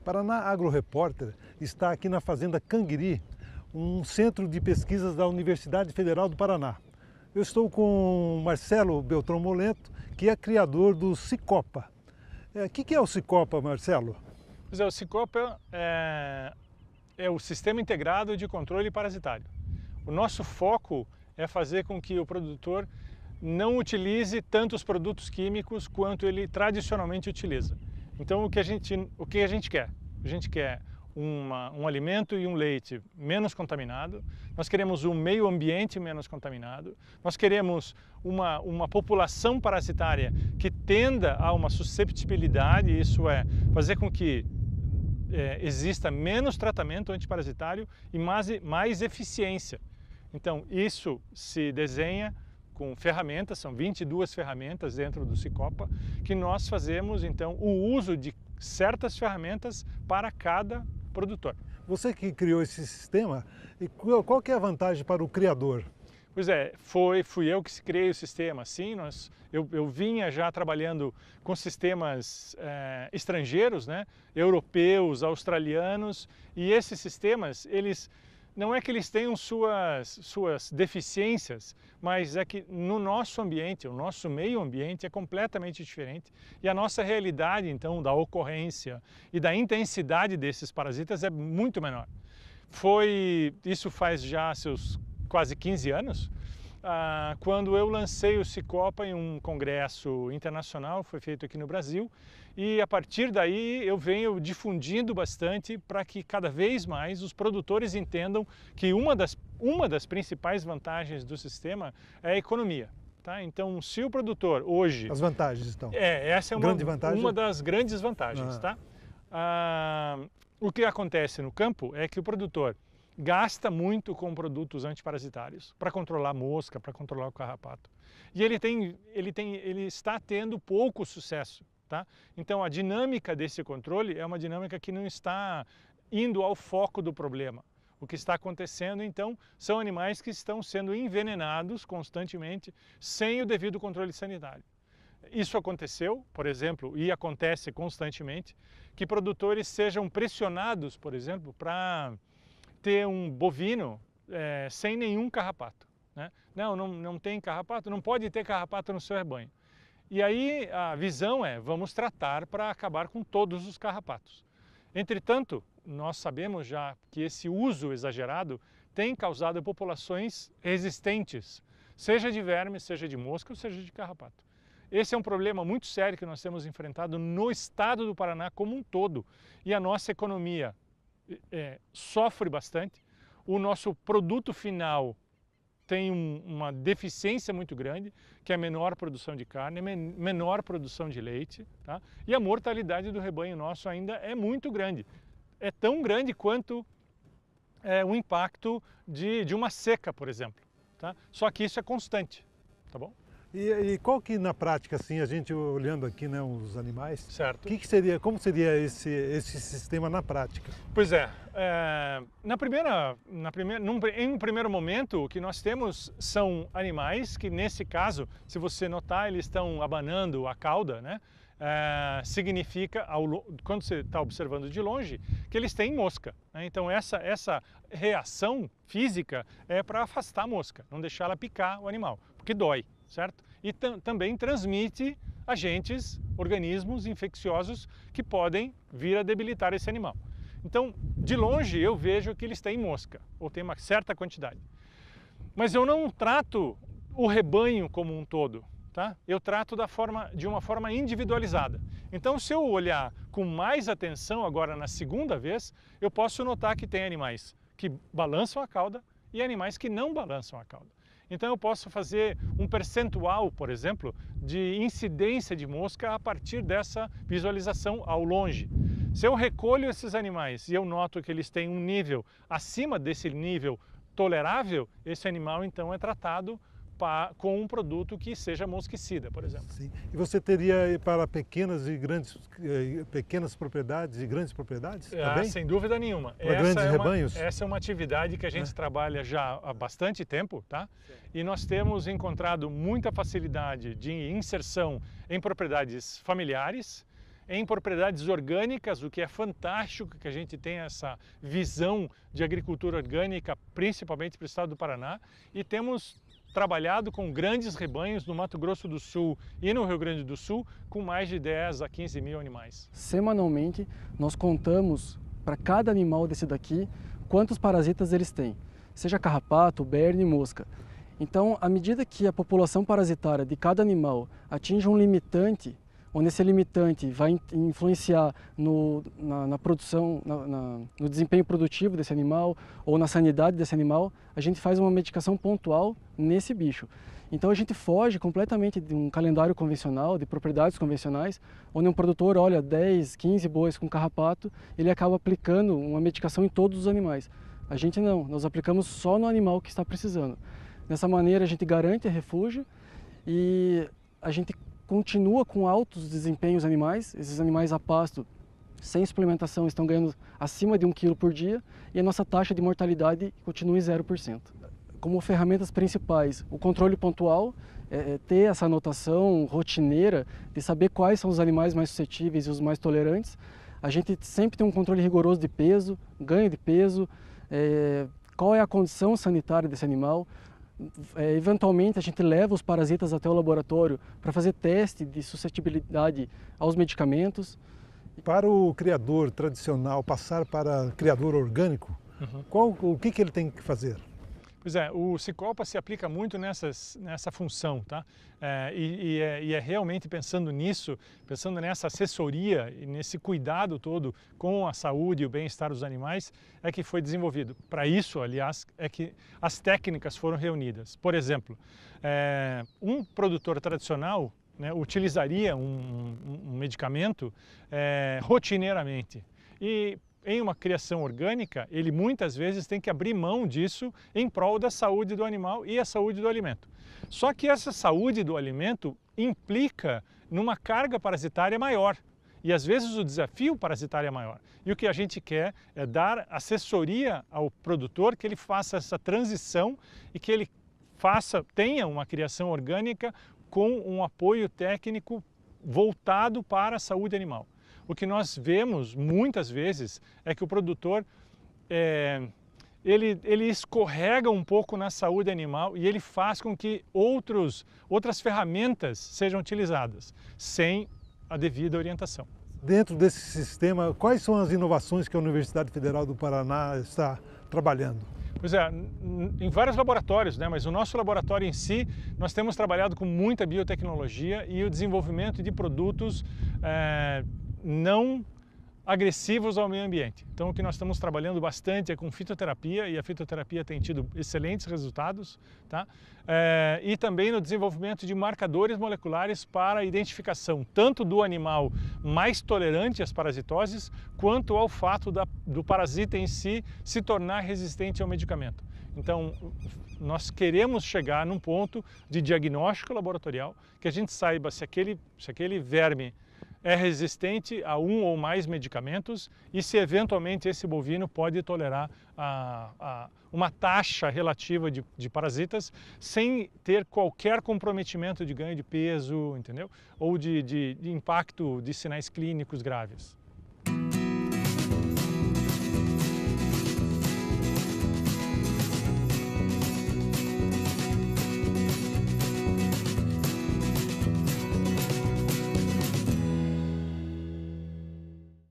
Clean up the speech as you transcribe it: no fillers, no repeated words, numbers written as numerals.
Paraná Agro Repórter está aqui na Fazenda Canguiri, um centro de pesquisas da Universidade Federal do Paraná. Eu estou com Marcelo Beltrão Molento, que é criador do Cicopa. O que é o Cicopa, Marcelo? Pois é, o Cicopa é o Sistema Integrado de Controle Parasitário. O nosso foco é fazer com que o produtor não utilize tantos produtos químicos quanto ele tradicionalmente utiliza. Então, o que a gente quer? A gente quer um alimento e um leite menos contaminado, nós queremos um meio ambiente menos contaminado, nós queremos uma população parasitária que tenda a uma susceptibilidade, isso é, fazer com que exista menos tratamento antiparasitário e mais eficiência. Então, isso se desenha com ferramentas, são 22 ferramentas dentro do Cicopa, que nós fazemos então o uso de certas ferramentas para cada produtor. Você que criou esse sistema, e qual que é a vantagem para o criador? Pois é, fui eu que criei o sistema, sim, eu vinha já trabalhando com sistemas estrangeiros, né, europeus, australianos, e esses sistemas, não é que eles tenham suas deficiências, mas é que no nosso ambiente, o nosso meio ambiente é completamente diferente e a nossa realidade, então, da ocorrência e da intensidade desses parasitas é muito menor. Isso faz já seus quase 15 anos, quando eu lancei o Cicopa em um congresso internacional, foi feito aqui no Brasil, e a partir daí eu venho difundindo bastante para que cada vez mais os produtores entendam que uma das principais vantagens do sistema é a economia. Tá? Então, se o produtor hoje... As vantagens, então. Essa é uma das grandes vantagens. Tá? O que acontece no campo é que o produtor gasta muito com produtos antiparasitários para controlar a mosca, para controlar o carrapato. E ele está tendo pouco sucesso. Tá? Então, a dinâmica desse controle é uma dinâmica que não está indo ao foco do problema. O que está acontecendo, então, são animais que estão sendo envenenados constantemente sem o devido controle sanitário. Isso aconteceu, por exemplo, e acontece constantemente, que produtores sejam pressionados, por exemplo, para ter um bovino sem nenhum carrapato. Né? Não tem carrapato, não pode ter carrapato no seu rebanho. E aí a visão vamos tratar para acabar com todos os carrapatos. Entretanto, nós sabemos já que esse uso exagerado tem causado populações resistentes, seja de verme, seja de mosca ou seja de carrapato. Esse é um problema muito sério que nós temos enfrentado no estado do Paraná como um todo. E a nossa economia sofre bastante, o nosso produto final tem uma deficiência muito grande, que é a menor produção de carne, menor produção de leite, tá? E a mortalidade do rebanho nosso ainda é muito grande. É tão grande quanto o impacto de uma seca, por exemplo. Tá? Só que isso é constante, tá bom? E qual que na prática, assim, a gente olhando aqui, né, os animais, certo. Como seria esse sistema na prática? Pois em um primeiro momento, o que nós temos são animais que, nesse caso, se você notar, eles estão abanando a cauda, né? Significa, quando você está observando de longe, que eles têm mosca. Né? Então essa reação física é para afastar a mosca, não deixar ela picar o animal, porque dói. Certo? E também transmite agentes, organismos infecciosos que podem vir a debilitar esse animal. Então, de longe eu vejo que eles têm mosca, ou tem uma certa quantidade. Mas eu não trato o rebanho como um todo, tá? Eu trato de uma forma individualizada. Então, se eu olhar com mais atenção agora na segunda vez, eu posso notar que tem animais que balançam a cauda e animais que não balançam a cauda. Então eu posso fazer um percentual, por exemplo, de incidência de mosca a partir dessa visualização ao longe. Se eu recolho esses animais e eu noto que eles têm um nível acima desse nível tolerável, esse animal então é tratado com um produto que seja mosquicida, por exemplo. Sim. E você teria para pequenas propriedades e grandes propriedades também? Sem dúvida nenhuma. Para grandes rebanhos? Essa é uma atividade que a gente trabalha já há bastante tempo, tá? E nós temos encontrado muita facilidade de inserção em propriedades familiares em propriedades orgânicas, o que é fantástico que a gente tenha essa visão de agricultura orgânica, principalmente para o estado do Paraná, e temos trabalhado com grandes rebanhos no Mato Grosso do Sul e no Rio Grande do Sul, com mais de 10 a 15 mil animais. Semanalmente, nós contamos para cada animal desse daqui quantos parasitas eles têm, seja carrapato, berne, mosca. Então, à medida que a população parasitária de cada animal atinge um limitante, onde esse limitante vai influenciar na produção, no desempenho produtivo desse animal ou na sanidade desse animal, a gente faz uma medicação pontual nesse bicho. Então a gente foge completamente de um calendário convencional, de propriedades convencionais, onde um produtor olha 10, 15 bois com carrapato, ele acaba aplicando uma medicação em todos os animais. A gente não, nós aplicamos só no animal que está precisando. Dessa maneira a gente garante refúgio e a gente continua com altos desempenhos animais. Esses animais a pasto, sem suplementação, estão ganhando acima de 1 kg por dia e a nossa taxa de mortalidade continua em 0%. Como ferramentas principais, o controle pontual, ter essa anotação rotineira de saber quais são os animais mais suscetíveis e os mais tolerantes. A gente sempre tem um controle rigoroso de peso, ganho de peso, qual é a condição sanitária desse animal. Eventualmente a gente leva os parasitas até o laboratório para fazer teste de suscetibilidade aos medicamentos. Para o criador tradicional passar para criador orgânico, o que ele tem que fazer? Pois é, o Cicopa se aplica muito nessa função, tá? E é realmente pensando nisso, pensando nessa assessoria e nesse cuidado todo com a saúde e o bem-estar dos animais, é que foi desenvolvido. Para isso, aliás, é que as técnicas foram reunidas. Por exemplo, um produtor tradicional, né, utilizaria um medicamento rotineiramente. E em uma criação orgânica, ele muitas vezes tem que abrir mão disso em prol da saúde do animal e a saúde do alimento. Só que essa saúde do alimento implica numa carga parasitária maior. E às vezes o desafio parasitário é maior. E o que a gente quer é dar assessoria ao produtor, que ele faça essa transição e que ele tenha uma criação orgânica com um apoio técnico voltado para a saúde animal. O que nós vemos muitas vezes é que o produtor ele escorrega um pouco na saúde animal e ele faz com que outras ferramentas sejam utilizadas, sem a devida orientação. Dentro desse sistema, quais são as inovações que a Universidade Federal do Paraná está trabalhando? Pois é, em vários laboratórios, né? Mas o nosso laboratório em si, nós temos trabalhado com muita biotecnologia e o desenvolvimento de produtos não agressivos ao meio ambiente. Então o que nós estamos trabalhando bastante é com fitoterapia, e a fitoterapia tem tido excelentes resultados, tá? E também no desenvolvimento de marcadores moleculares para a identificação tanto do animal mais tolerante às parasitoses, quanto ao fato do parasita em si se tornar resistente ao medicamento. Então, nós queremos chegar num ponto de diagnóstico laboratorial, que a gente saiba se aquele verme é resistente a um ou mais medicamentos e se eventualmente esse bovino pode tolerar uma taxa relativa de parasitas sem ter qualquer comprometimento de ganho de peso, entendeu? Ou de impacto de sinais clínicos graves.